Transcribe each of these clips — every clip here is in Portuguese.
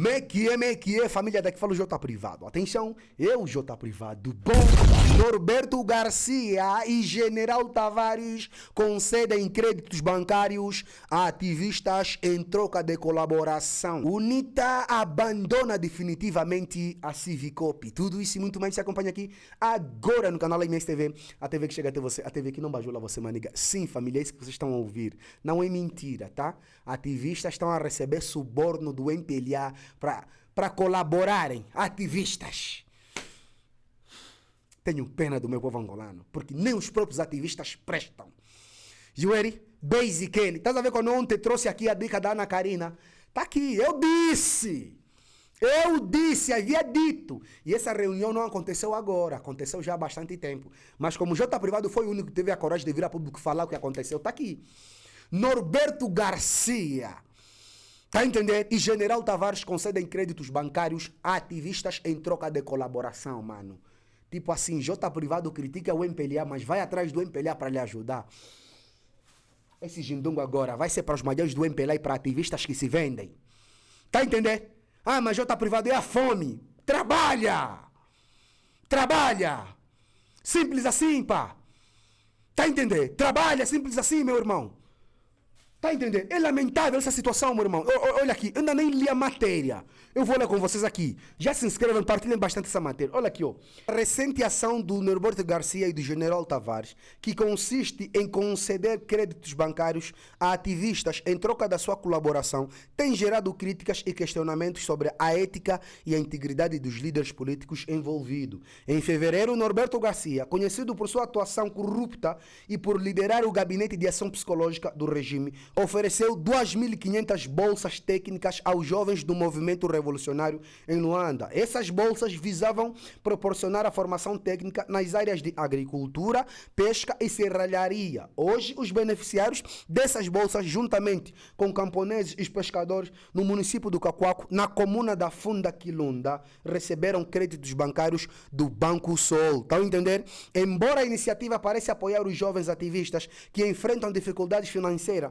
Como é que é, família, daqui fala o J Privado. Atenção, eu, J Privado, bom, Norberto Garcia e General Tavares concedem créditos bancários a ativistas em troca de colaboração. UNITA abandona definitivamente a Civicop. Tudo isso e muito mais se acompanha aqui agora no canal MS TV, a TV que chega até você, a TV que não bajula você, maniga. Sim, família, é isso que vocês estão a ouvir. Não é mentira, tá? Ativistas estão a receber suborno do MPLA para colaborarem. Ativistas. Tenho pena do meu povo angolano, porque nem os próprios ativistas prestam. Jueri, basically, estás a ver quando ontem trouxe aqui a dica da Ana Karina? Tá aqui, eu disse, havia dito. E essa reunião não aconteceu agora, aconteceu já há bastante tempo. Mas como o J Privado foi o único que teve a coragem de vir a público falar o que aconteceu, tá aqui. Norberto Garcia, tá entendendo? E General Tavares concedem créditos bancários a ativistas em troca de colaboração, mano. Tipo assim, J Privado critica o MPLA, mas vai atrás do MPLA para lhe ajudar. Esse gindungo agora vai ser para os malhões do MPLA e para ativistas que se vendem. Tá entendendo? Ah, mas J Privado é a fome. Trabalha! Trabalha! Simples assim, pá. Tá entendendo? Trabalha, simples assim, meu irmão. Tá entendendo? É lamentável essa situação, meu irmão. Olha aqui, eu ainda nem li a matéria. Eu vou ler com vocês aqui. Já se inscrevam, partilhem bastante essa matéria. Olha aqui, ó. A recente ação do Norberto Garcia e do General Tavares, que consiste em conceder créditos bancários a ativistas em troca da sua colaboração, tem gerado críticas e questionamentos sobre a ética e a integridade dos líderes políticos envolvidos. Em fevereiro, Norberto Garcia, conhecido por sua atuação corrupta e por liderar o Gabinete de Ação Psicológica do regime, ofereceu 2.500 bolsas técnicas aos jovens do movimento revolucionário em Luanda. Essas bolsas visavam proporcionar a formação técnica nas áreas de agricultura, pesca e serralharia. Hoje, os beneficiários dessas bolsas, juntamente com camponeses e pescadores no município do Cacoaco, na comuna da Funda Quilunda, receberam créditos bancários do Banco Sol. Estão a entender? Embora a iniciativa pareça apoiar os jovens ativistas que enfrentam dificuldades financeiras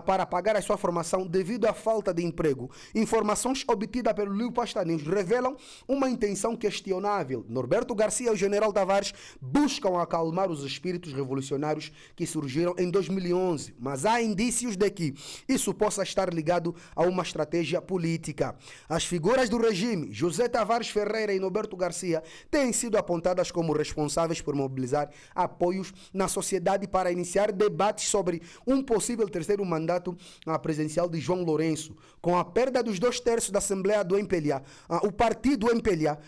para pagar a sua formação devido à falta de emprego, informações obtidas pelo Liu Pasta News revelam uma intenção questionável. Norberto Garcia e o General Tavares buscam acalmar os espíritos revolucionários que surgiram em 2011, mas há indícios de que isso possa estar ligado a uma estratégia política. As figuras do regime, José Tavares Ferreira e Norberto Garcia, têm sido apontadas como responsáveis por mobilizar apoios na sociedade para iniciar debates sobre um possível terceiro mandato presidencial de João Lourenço. Com a perda dos 2/3 da Assembleia do MPLA, o partido MPLA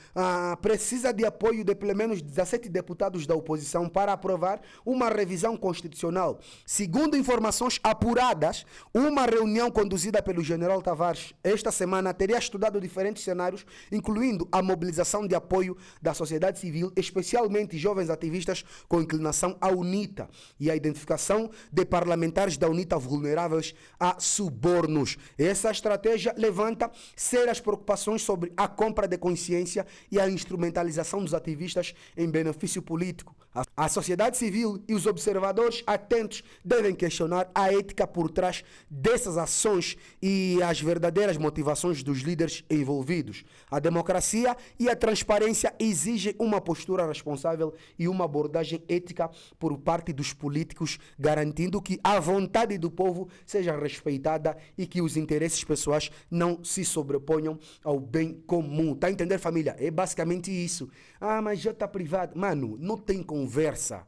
precisa de apoio de pelo menos 17 deputados da oposição para aprovar uma revisão constitucional. Segundo informações apuradas, uma reunião conduzida pelo General Tavares esta semana teria estudado diferentes cenários, incluindo a mobilização de apoio da sociedade civil, especialmente jovens ativistas com inclinação à UNITA, e a identificação de parlamentares da UNITA vulneráveis a subornos. Essa estratégia levanta sérias preocupações sobre a compra de consciência e a instrumentalização dos ativistas em benefício político. A sociedade civil e os observadores atentos devem questionar a ética por trás dessas ações e as verdadeiras motivações dos líderes envolvidos. A democracia e a transparência exigem uma postura responsável e uma abordagem ética por parte dos políticos, garantindo que a vontade do povo seja respeitada e que os interesses pessoais não se sobreponham ao bem comum. Tá a entender, família? É basicamente isso. Ah, mas já tá privado. Mano, não tem conversa.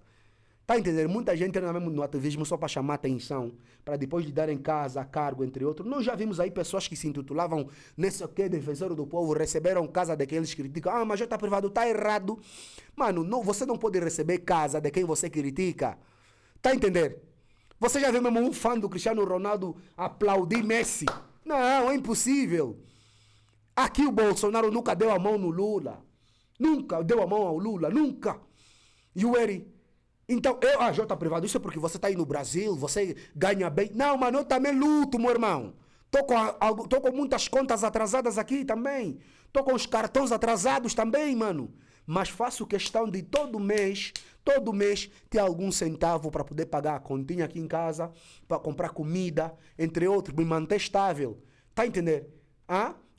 Tá a entender? Muita gente entra mesmo no ativismo só para chamar atenção, para depois lhe darem casa, cargo, entre outros. Nós já vimos aí pessoas que se intitulavam nesse que defensor do povo, receberam casa de quem eles criticam. Ah, mas já tá privado, tá errado. Mano, não, você não pode receber casa de quem você critica. Tá a entender? Você já viu mesmo um fã do Cristiano Ronaldo aplaudir Messi? Não, é impossível. Aqui o Bolsonaro nunca deu a mão no Lula. Nunca deu a mão ao Lula, nunca. Yueri. Então, J Privado, isso é porque você está aí no Brasil, você ganha bem. Não, mano, eu também luto, meu irmão. Tô com muitas contas atrasadas aqui também. Tô com os cartões atrasados também, mano. Mas faço questão de todo mês ter algum centavo para poder pagar a continha aqui em casa, para comprar comida, entre outros, me manter estável. Tá entendendo?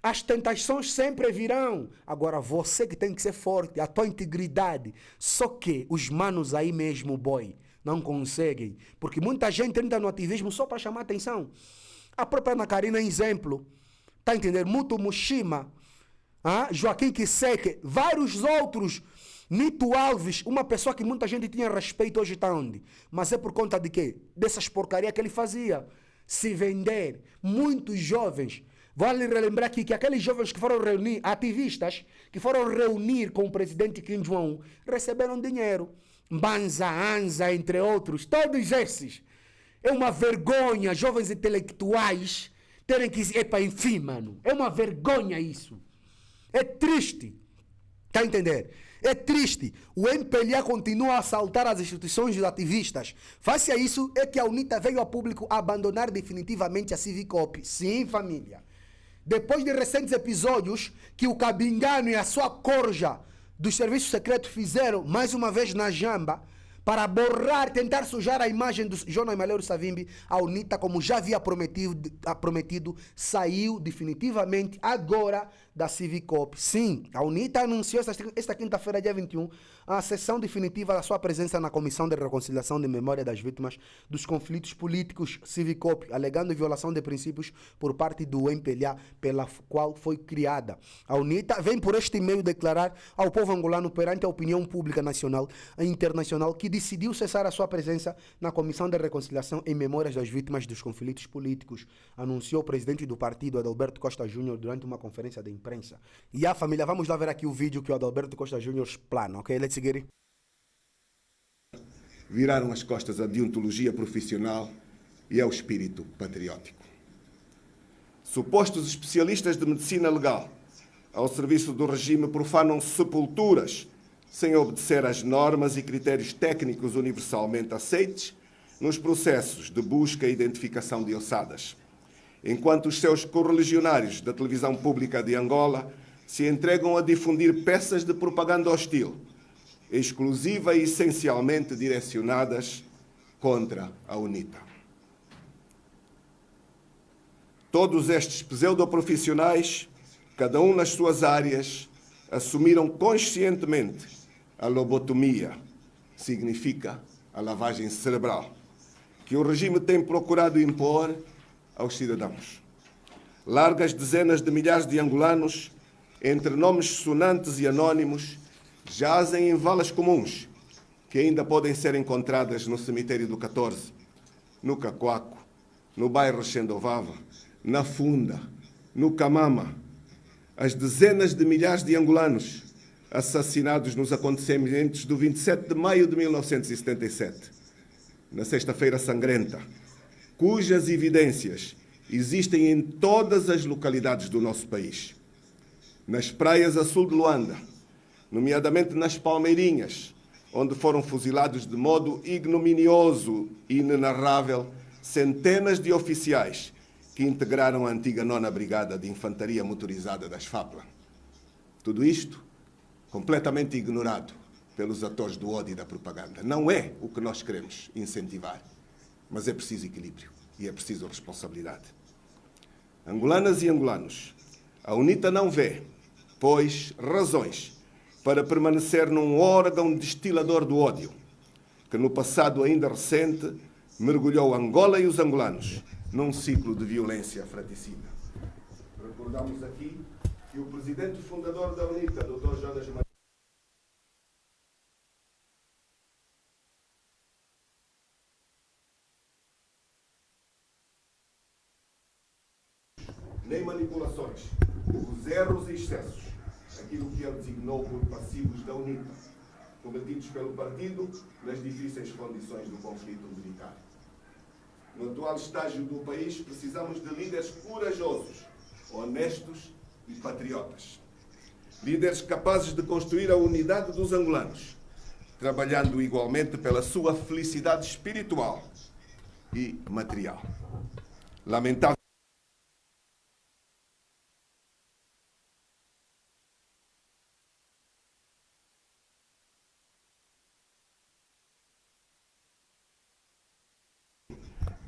As tentações sempre virão. Agora você que tem que ser forte, a tua integridade. Só que os manos aí mesmo, boy, não conseguem. Porque muita gente entra no ativismo só para chamar atenção. A própria Ana Karina é exemplo. Tá entendendo? Muto Mushima, Joaquim Kiseke, vários outros. Nito Alves, uma pessoa que muita gente tinha respeito, hoje está onde? Mas é por conta de quê? Dessas porcarias que ele fazia. Se vender. Muitos jovens. Vale relembrar aqui que aqueles jovens que foram reunir, ativistas, que foram reunir com o presidente Kim Jong-un, receberam dinheiro. Banza, Anza, entre outros. Todos esses. É uma vergonha, jovens intelectuais terem que... Epa, enfim, mano. É uma vergonha isso. É triste. Tá a entender? É triste. O MPLA continua a assaltar as instituições dos ativistas. Face a isso, é que a UNITA veio a público abandonar definitivamente a Civicop. Sim, família. Depois de recentes episódios que o Cabingano e a sua corja dos serviços secretos fizeram, mais uma vez na jamba, para borrar, tentar sujar a imagem do Jonas Malheiro Savimbi, a UNITA, como já havia prometido, saiu definitivamente agora da Civicop. Sim, a UNITA anunciou esta quinta-feira, dia 21, a sessão definitiva da sua presença na Comissão de Reconciliação de Memória das Vítimas dos Conflitos Políticos Civicop, alegando violação de princípios por parte do MPLA, pela qual foi criada. A UNITA vem por este meio declarar ao povo angolano perante a opinião pública nacional e internacional que decidiu cessar a sua presença na Comissão de Reconciliação em Memórias das Vítimas dos Conflitos Políticos, anunciou o presidente do partido, Adalberto Costa Júnior, durante uma conferência de imprensa. E a família, vamos lá ver aqui o vídeo que o Adalberto Costa Júnior explana, ok? Let's get it. Viraram as costas à deontologia profissional e ao espírito patriótico. Supostos especialistas de medicina legal, ao serviço do regime, profanam sepulturas sem obedecer às normas e critérios técnicos universalmente aceites nos processos de busca e identificação de ossadas, enquanto os seus correligionários da televisão pública de Angola se entregam a difundir peças de propaganda hostil, exclusiva e essencialmente direcionadas contra a UNITA. Todos estes pseudoprofissionais, cada um nas suas áreas, assumiram conscientemente a lobotomia, significa a lavagem cerebral, que o regime tem procurado impor aos cidadãos. Largas dezenas de milhares de angolanos, entre nomes sonantes e anónimos, jazem em valas comuns, que ainda podem ser encontradas no cemitério do 14, no Cacoaco, no bairro Xendovava, na Funda, no Camama. As dezenas de milhares de angolanos assassinados nos acontecimentos do 27 de maio de 1977, na Sexta-feira Sangrenta, cujas evidências existem em todas as localidades do nosso país. Nas praias a sul de Luanda, nomeadamente nas Palmeirinhas, onde foram fuzilados de modo ignominioso e inenarrável centenas de oficiais que integraram a antiga 9ª Brigada de Infantaria Motorizada das FAPLA. Tudo isto completamente ignorado pelos atores do ódio e da propaganda. Não é o que nós queremos incentivar, mas é preciso equilíbrio e é preciso responsabilidade. Angolanas e angolanos, a UNITA não vê, pois, razões para permanecer num órgão destilador do ódio, que no passado ainda recente mergulhou Angola e os angolanos num ciclo de violência fratricida. Recordamos aqui que o presidente fundador da UNITA, Dr. Jonas Malheiro, nem manipulações, os erros e excessos, aquilo que ele designou por passivos da UNITA, cometidos pelo partido nas difíceis condições do conflito militar. No atual estágio do país, precisamos de líderes corajosos, honestos e patriotas. Líderes capazes de construir a unidade dos angolanos, trabalhando igualmente pela sua felicidade espiritual e material. Lamentável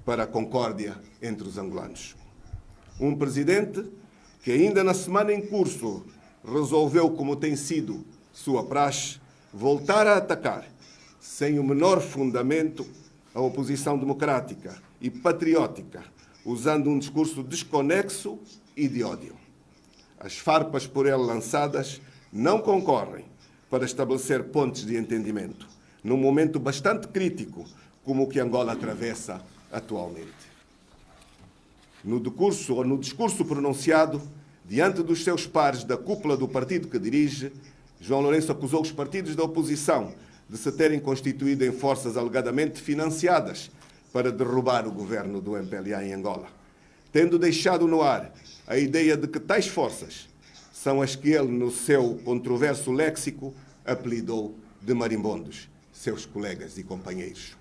para a concórdia entre os angolanos. Um presidente que ainda na semana em curso resolveu, como tem sido sua praxe, voltar a atacar, sem o menor fundamento, a oposição democrática e patriótica, usando um discurso desconexo e de ódio. As farpas por ele lançadas não concorrem para estabelecer pontes de entendimento, num momento bastante crítico como o que Angola atravessa atualmente. No discurso pronunciado, diante dos seus pares da cúpula do partido que dirige, João Lourenço acusou os partidos da oposição de se terem constituído em forças alegadamente financiadas para derrubar o governo do MPLA em Angola, tendo deixado no ar a ideia de que tais forças são as que ele, no seu controverso léxico, apelidou de marimbondos, seus colegas e companheiros.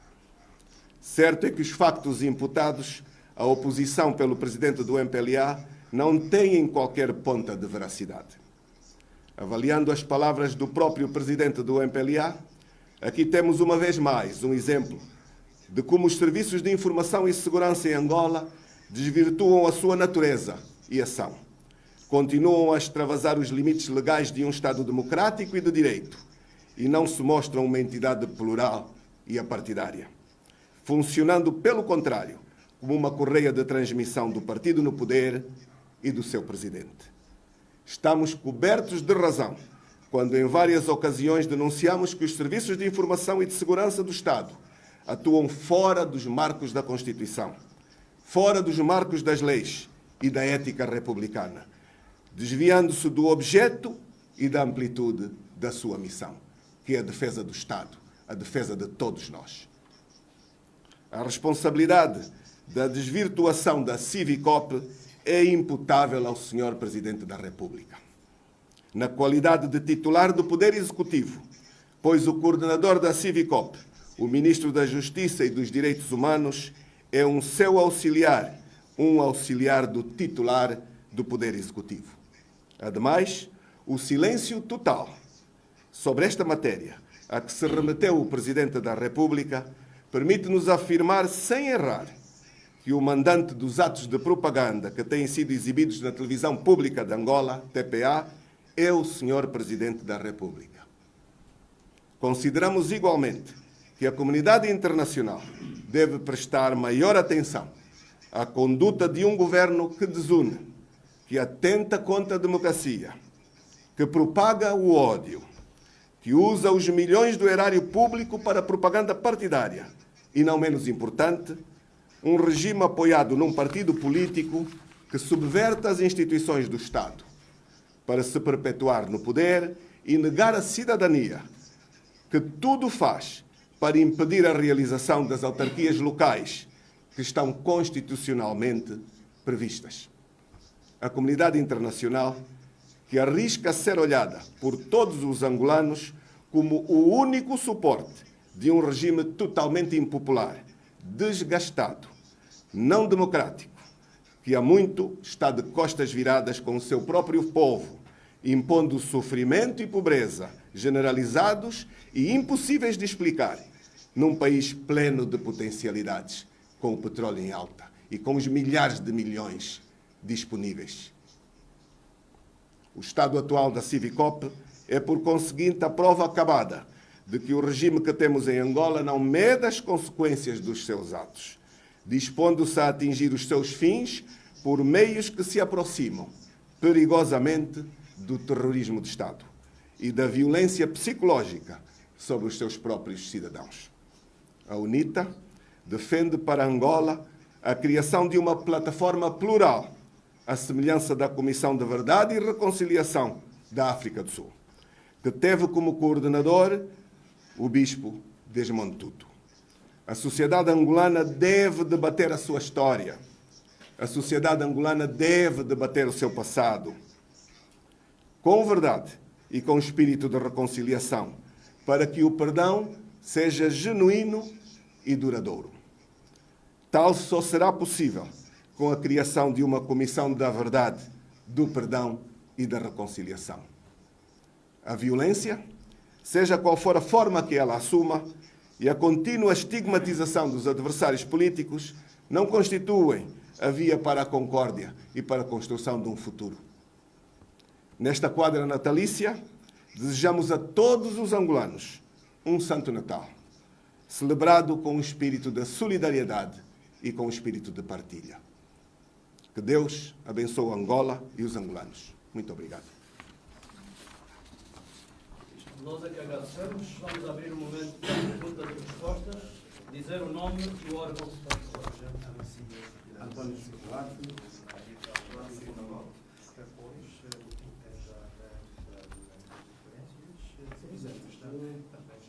Certo é que os factos imputados à oposição pelo presidente do MPLA não têm qualquer ponta de veracidade. Avaliando as palavras do próprio presidente do MPLA, aqui temos uma vez mais um exemplo de como os serviços de informação e segurança em Angola desvirtuam a sua natureza e ação. Continuam a extravasar os limites legais de um Estado democrático e de direito e não se mostram uma entidade plural e apartidária, funcionando, pelo contrário, como uma correia de transmissão do partido no poder e do seu presidente. Estamos cobertos de razão quando em várias ocasiões denunciamos que os serviços de informação e de segurança do Estado atuam fora dos marcos da Constituição, fora dos marcos das leis e da ética republicana, desviando-se do objeto e da amplitude da sua missão, que é a defesa do Estado, a defesa de todos nós. A responsabilidade da desvirtuação da Civicop é imputável ao Sr. Presidente da República, na qualidade de titular do Poder Executivo, pois o coordenador da Civicop, o Ministro da Justiça e dos Direitos Humanos, é um seu auxiliar, um auxiliar do titular do Poder Executivo. Ademais, o silêncio total sobre esta matéria a que se remeteu o Presidente da República permite-nos afirmar, sem errar, que o mandante dos atos de propaganda que têm sido exibidos na televisão pública de Angola, TPA, é o Sr. Presidente da República. Consideramos igualmente que a comunidade internacional deve prestar maior atenção à conduta de um governo que desune, que atenta contra a democracia, que propaga o ódio, que usa os milhões do erário público para propaganda partidária e, não menos importante, um regime apoiado num partido político que subverte as instituições do Estado para se perpetuar no poder e negar à cidadania que tudo faz para impedir a realização das autarquias locais que estão constitucionalmente previstas. A comunidade internacional, que arrisca ser olhada por todos os angolanos como o único suporte de um regime totalmente impopular, desgastado, não democrático, que há muito está de costas viradas com o seu próprio povo, impondo sofrimento e pobreza generalizados e impossíveis de explicar, num país pleno de potencialidades, com o petróleo em alta e com os milhares de milhões disponíveis. O estado atual da Civicop é, por conseguinte, a prova acabada de que o regime que temos em Angola não mede as consequências dos seus atos, dispondo-se a atingir os seus fins por meios que se aproximam perigosamente do terrorismo de Estado e da violência psicológica sobre os seus próprios cidadãos. A UNITA defende para Angola a criação de uma plataforma plural, à semelhança da Comissão de Verdade e Reconciliação da África do Sul, que teve como coordenador o bispo Desmond Tutu. A sociedade angolana deve debater a sua história. A sociedade angolana deve debater o seu passado, com verdade e com espírito de reconciliação, para que o perdão seja genuíno e duradouro. Tal só será possível com a criação de uma comissão da verdade, do perdão e da reconciliação. A violência, seja qual for a forma que ela assuma, e a contínua estigmatização dos adversários políticos não constituem a via para a concórdia e para a construção de um futuro. Nesta quadra natalícia, desejamos a todos os angolanos um Santo Natal, celebrado com o espírito da solidariedade e com o espírito de partilha. Que Deus abençoe Angola e os angolanos. Muito obrigado. Nós é que agradecemos. Vamos abrir um momento de perguntas e respostas. Dizer o nome e o órgão. António Circulado.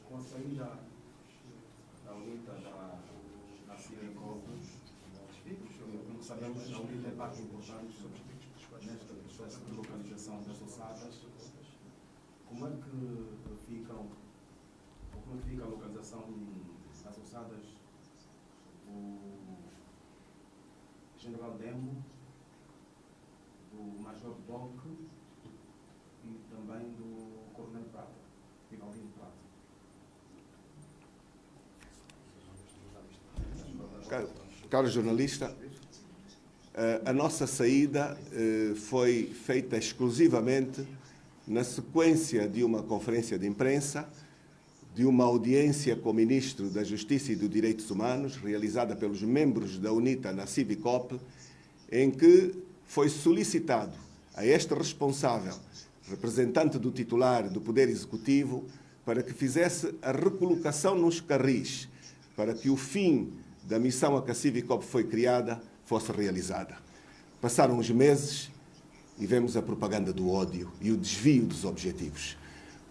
Com a saída da UNITA da CIVICOP, como sabemos, a UNITA é parte importante nesta processo de localização das ossadas. Como é que fica a localização das ossadas do General Demo, do Major Doc e também do Coronel Prata, Rivaldino Prata? Caro jornalista, a nossa saída foi feita exclusivamente na sequência de uma conferência de imprensa, de uma audiência com o Ministro da Justiça e dos Direitos Humanos, realizada pelos membros da UNITA na CIVICOP, em que foi solicitado a este responsável, representante do titular do Poder Executivo, para que fizesse a recolocação nos carris, para que o fim da missão a que a CIVICOP foi criada fosse realizada. Passaram os meses e vemos a propaganda do ódio e o desvio dos objetivos.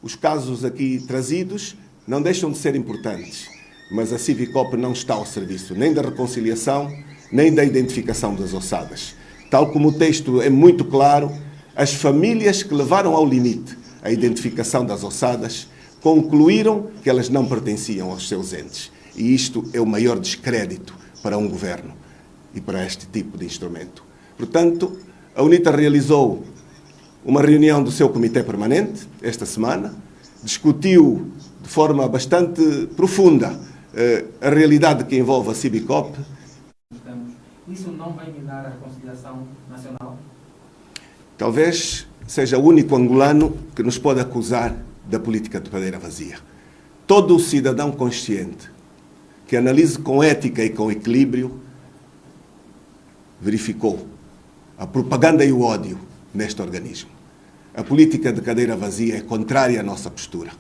Os casos aqui trazidos não deixam de ser importantes, mas a CIVICOP não está ao serviço nem da reconciliação, nem da identificação das ossadas. Tal como o texto é muito claro, as famílias que levaram ao limite a identificação das ossadas concluíram que elas não pertenciam aos seus entes. E isto é o maior descrédito para um governo e para este tipo de instrumento. Portanto, a UNITA realizou uma reunião do seu comitê permanente esta semana, discutiu de forma bastante profunda a realidade que envolve a CIVICOP. Isso não vai minar a reconciliação nacional? Talvez seja o único angolano que nos pode acusar da política de cadeira vazia. Todo o cidadão consciente que analise com ética e com equilíbrio verificou a propaganda e o ódio neste organismo. A política de cadeira vazia é contrária à nossa postura.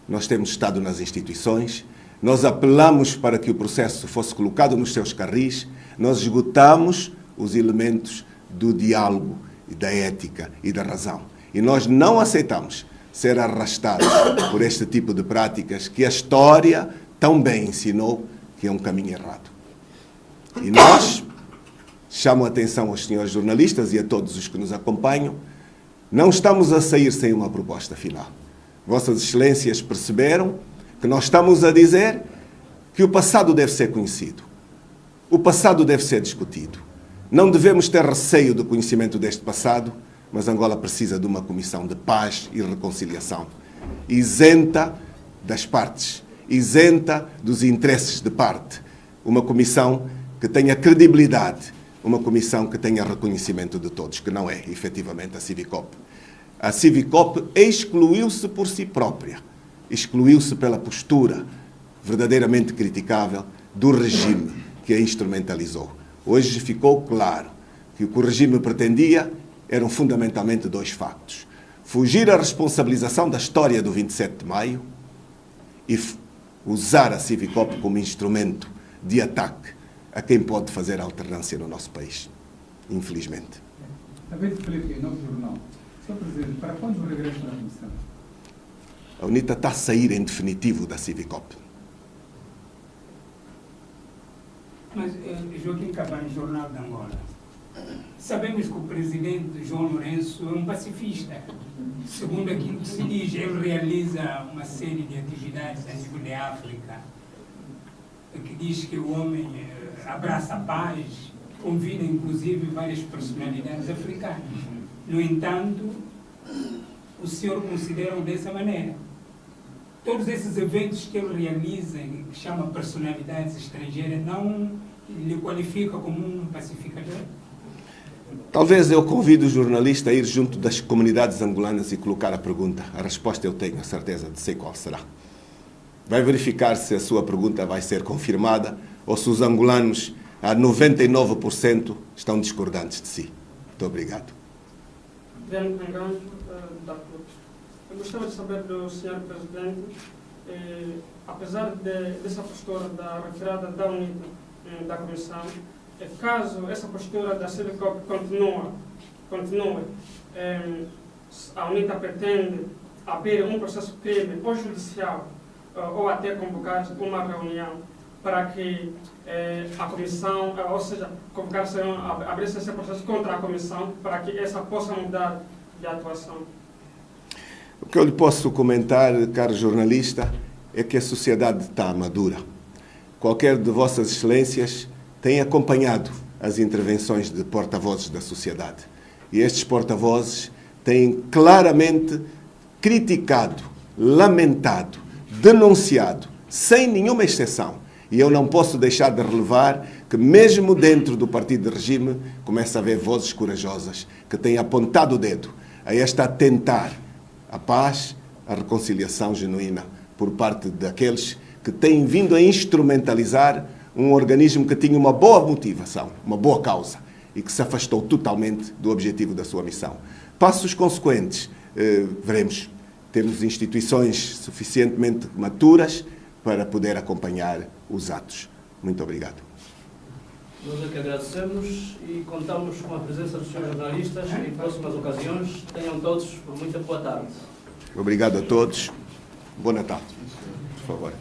Nós temos estado nas instituições, nós apelamos para que o processo fosse colocado nos seus carris, nós esgotamos os elementos do diálogo, e da ética e da razão. E nós não aceitamos ser arrastados por este tipo de práticas que a história tão bem ensinou que é um caminho errado. E nós, chamo a atenção aos senhores jornalistas e a todos os que nos acompanham, não estamos a sair sem uma proposta final. Vossas Excelências perceberam que nós estamos a dizer que o passado deve ser conhecido. O passado deve ser discutido. Não devemos ter receio do conhecimento deste passado, mas Angola precisa de uma comissão de paz e reconciliação, isenta das partes, isenta dos interesses de parte. Uma comissão que tenha credibilidade, uma comissão que tenha reconhecimento de todos, que não é, efetivamente, a CIVICOP. A CIVICOP excluiu-se por si própria, excluiu-se pela postura verdadeiramente criticável do regime que a instrumentalizou. Hoje ficou claro que o que o regime pretendia eram fundamentalmente dois factos: fugir à responsabilização da história do 27 de maio e usar a CIVICOP como instrumento de ataque a quem pode fazer alternância no nosso país, infelizmente. David Felipe, novo jornal. Sr. Presidente, para quando o regresso da comissão? A UNITA está a sair em definitivo da CIVICOP. Mas, Joaquim Cabanho, Jornal de Angola, sabemos que o presidente João Lourenço é um pacifista. Segundo aquilo que se diz, ele realiza uma série de atividades a nível de África, que diz que o homem abraça a paz, convida inclusive várias personalidades africanas. No entanto, o senhor considera dessa maneira. Todos esses eventos que ele realiza, que chama personalidades estrangeiras, não lhe qualifica como um pacificador? Talvez eu convido o jornalista a ir junto das comunidades angolanas e colocar a pergunta. A resposta eu tenho a certeza de sei qual será. Vai verificar se a sua pergunta vai ser confirmada ou se os angolanos, a 99%, estão discordantes de si. Muito obrigado. Eu gostava de saber do Sr. Presidente, apesar dessa postura da retirada da UNITA da Comissão, caso essa postura da CIVICOP continue, a UNITA pretende abrir um processo crime ou judicial ou até convocar uma reunião para que a comissão, ou seja, abrir esse processo contra a comissão para que essa possa mudar de atuação. O que eu lhe posso comentar, caro jornalista, é que a sociedade está madura. Qualquer de vossas excelências tem acompanhado as intervenções de porta-vozes da sociedade. E estes porta-vozes têm claramente criticado, lamentado, denunciado, sem nenhuma exceção. E eu não posso deixar de relevar que mesmo dentro do partido de regime começa a haver vozes corajosas que têm apontado o dedo a esta tentar a paz, a reconciliação genuína por parte daqueles que têm vindo a instrumentalizar um organismo que tinha uma boa motivação, uma boa causa e que se afastou totalmente do objetivo da sua missão. Passos consequentes, veremos. Temos instituições suficientemente maturas para poder acompanhar os atos. Muito obrigado. Nós é que agradecemos e contamos com a presença dos senhores jornalistas em próximas ocasiões. Tenham todos muita boa tarde. Obrigado a todos. Boa Natal. Por favor.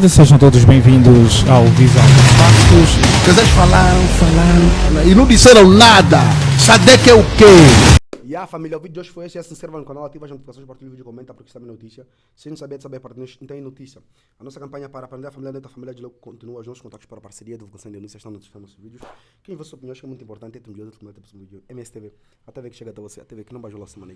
Sejam todos bem-vindos ao Visão dos Factos. Vocês falaram e não disseram nada. Sadek é o quê? E a família, o vídeo de hoje foi esse. Já se inscreva no canal, ativa as notificações, partilha o vídeo, comenta, porque sabe notícia. Se não saber de saber, partilha, não tem notícia. A nossa campanha para aprender a família dentro da família de logo continua. Os nossos contatos para parceria, divulgação e denúncias estão nos nossos vídeos. Quem vê sua opinião, acho que é muito importante. É um vídeo, outro vídeo, MSTV. A TV que chega até você, a TV que não bajula a semana.